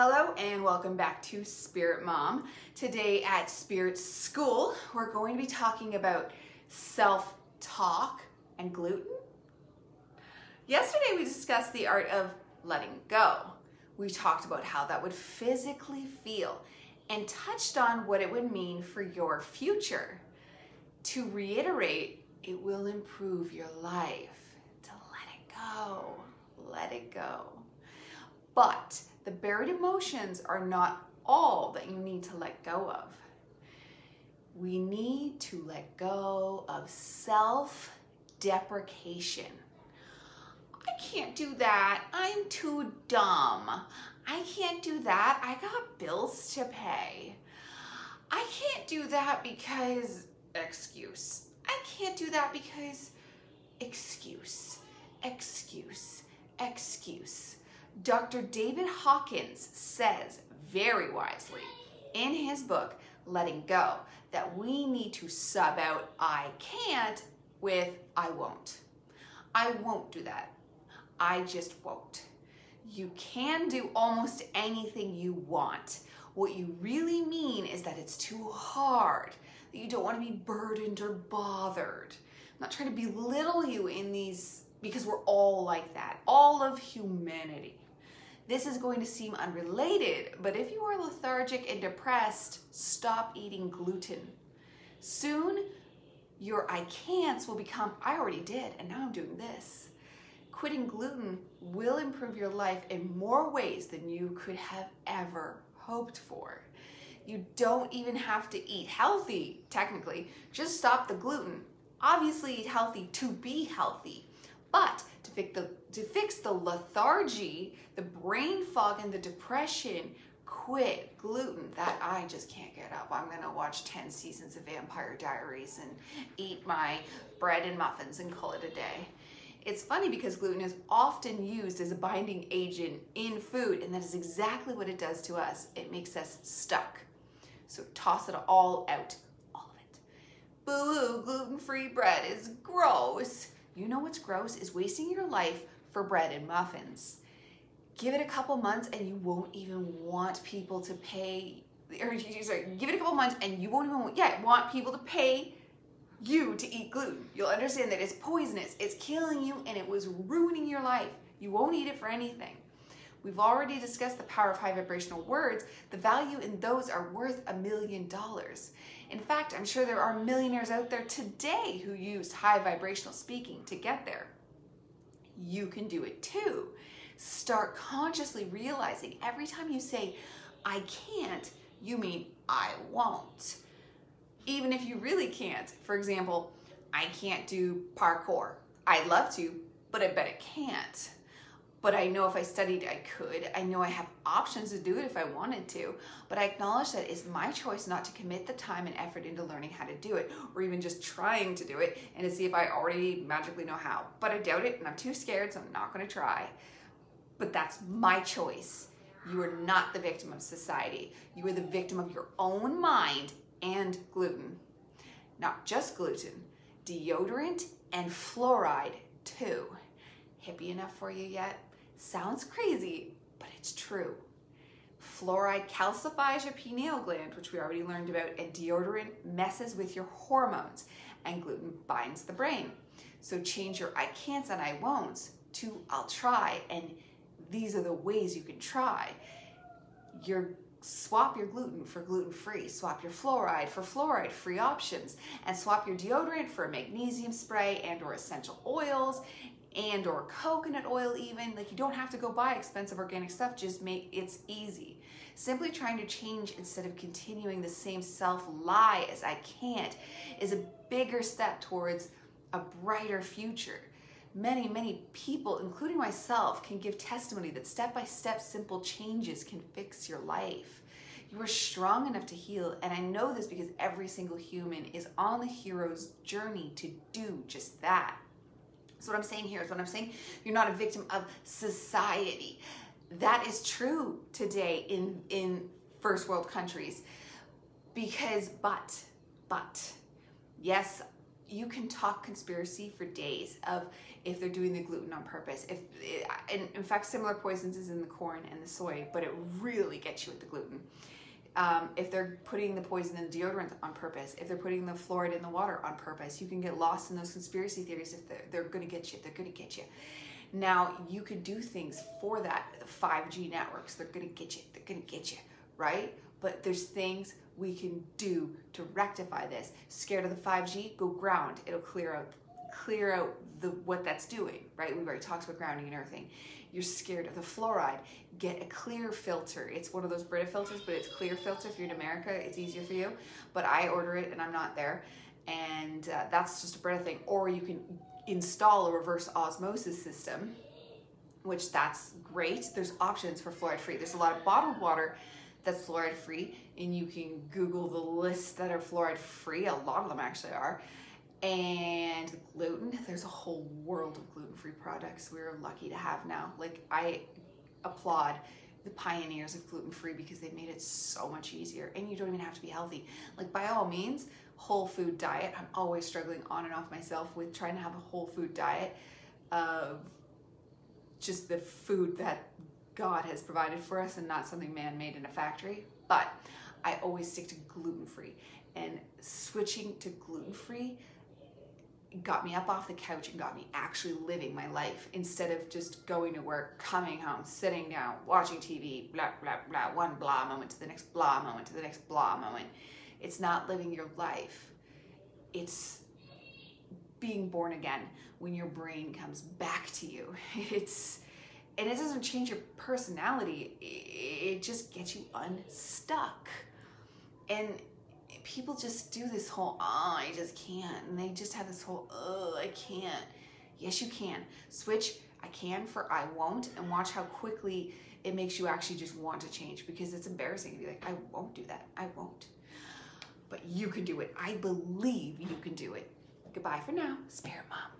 Hello and welcome back to Spirit Mom. Today at Spirit School, we're going to be talking about self-talk and gluten. Yesterday we discussed the art of letting go. We talked about how that would physically feel and touched on what it would mean for your future. To reiterate, it will improve your life. To let it go, let it go. But the buried emotions are not all that you need to let go of. We need to let go of self-deprecation. I can't do that. I'm too dumb. I can't do that. I got bills to pay. I can't do that because excuse. I can't do that because excuse. Dr. David Hawkins says very wisely in his book, Letting Go, that we need to sub out I can't with I won't. I won't do that. I just won't. You can do almost anything you want. What you really mean is that it's too hard, that you don't want to be burdened or bothered. I'm not trying to belittle you in these, because we're all like that, all of humanity. This is going to seem unrelated, but if you are lethargic and depressed, stop eating gluten. Soon, your I can'ts will become I already did, and now I'm doing this. Quitting gluten will improve your life in more ways than you could have ever hoped for. You don't even have to eat healthy, technically. Just stop the gluten. Obviously, eat healthy to be healthy. But to fix the lethargy, the brain fog, and the depression, quit gluten. That I just can't get up. I'm gonna watch 10 seasons of Vampire Diaries and eat my bread and muffins and call it a day. It's funny because gluten is often used as a binding agent in food, and that is exactly what it does to us. It makes us stuck. So toss it all out, all of it. Boo-hoo, gluten-free bread is gross. You know what's gross is wasting your life for bread and muffins. Give it a couple months and you won't even want people to pay, give it a couple months and you won't even want people to pay you to eat gluten. You'll understand that it's poisonous, it's killing you, and it was ruining your life. You won't eat it for anything. We've already discussed the power of high vibrational words. The value in those are worth $1 million. In fact, I'm sure there are millionaires out there today who used high vibrational speaking to get there. You can do it too. Start consciously realizing every time you say, I can't, you mean I won't. Even if you really can't. For example, I can't do parkour. I'd love to, but I bet I can't. But I know if I studied, I could. I know I have options to do it if I wanted to, but I acknowledge that it's my choice not to commit the time and effort into learning how to do it, or even just trying to do it and to see if I already magically know how. But I doubt it, and I'm too scared, so I'm not gonna try. But that's my choice. You are not the victim of society. You are the victim of your own mind and gluten. Not just gluten, deodorant and fluoride too. Hippie enough for you yet? Sounds crazy, but it's true. Fluoride calcifies your pineal gland, which we already learned about, and deodorant messes with your hormones, and gluten binds the brain. So change your I can'ts and I won'ts to I'll try, and these are the ways you can try. Swap your gluten for gluten-free, swap your fluoride for fluoride-free options, and swap your deodorant for a magnesium spray and or essential oils and or coconut oil even. Like, you don't have to go buy expensive organic stuff, just it's easy. Simply trying to change instead of continuing the same self-lie as I can't is a bigger step towards a brighter future. Many people, including myself, can give testimony that step-by-step simple changes can fix your life. You are strong enough to heal, and I know this because every single human is on the hero's journey to do just that. So what I'm saying here is what I'm saying. You're not a victim of society. That is true today in first world countries. Because, but, yes, you can talk conspiracy for days of if they're doing the gluten on purpose. In fact, similar poisons is in the corn and the soy, but it really gets you with the gluten. If they're putting the poison in the deodorant on purpose, if they're putting the fluoride in the water on purpose, you can get lost in those conspiracy theories. If they're going to get you, they're going to get you. Now, you could do things for that. The 5G networks, they're going to get you. They're going to get you, right? But there's things we can do to rectify this. Scared of the 5G? Go ground. It'll clear out what that's doing, right? We've already talked about grounding and earthing. You're scared of the fluoride? Get a clear filter. It's one of those Brita filters, but it's clear filter. If you're in America, it's easier for you. But I order it and I'm not there. And that's just a Brita thing. Or you can install a reverse osmosis system, which that's great. There's options for fluoride free. There's a lot of bottled water that's fluoride free, and you can Google the lists that are fluoride free. A lot of them actually are. And gluten, there's a whole world of gluten-free products we're lucky to have now. Like, I applaud the pioneers of gluten-free because they made it so much easier, and you don't even have to be healthy. Like, by all means, whole food diet. I'm always struggling on and off myself with trying to have a whole food diet of just the food that God has provided for us and not something man-made in a factory. But I always stick to gluten-free, and switching to gluten-free got me up off the couch and got me actually living my life instead of just going to work, coming home, sitting down, watching TV, blah, blah, blah, one blah moment to the next blah moment to the next blah moment. It's not living your life. It's being born again when your brain comes back to you. And it doesn't change your personality. It just gets you unstuck. And people just do this whole, I just can't. And they just have this whole, I can't. Yes, you can. Switch I can for I won't, and watch how quickly it makes you actually just want to change, because it's embarrassing to be like, I won't do that. I won't. But you can do it. I believe you can do it. Goodbye for now, Spirit Mom.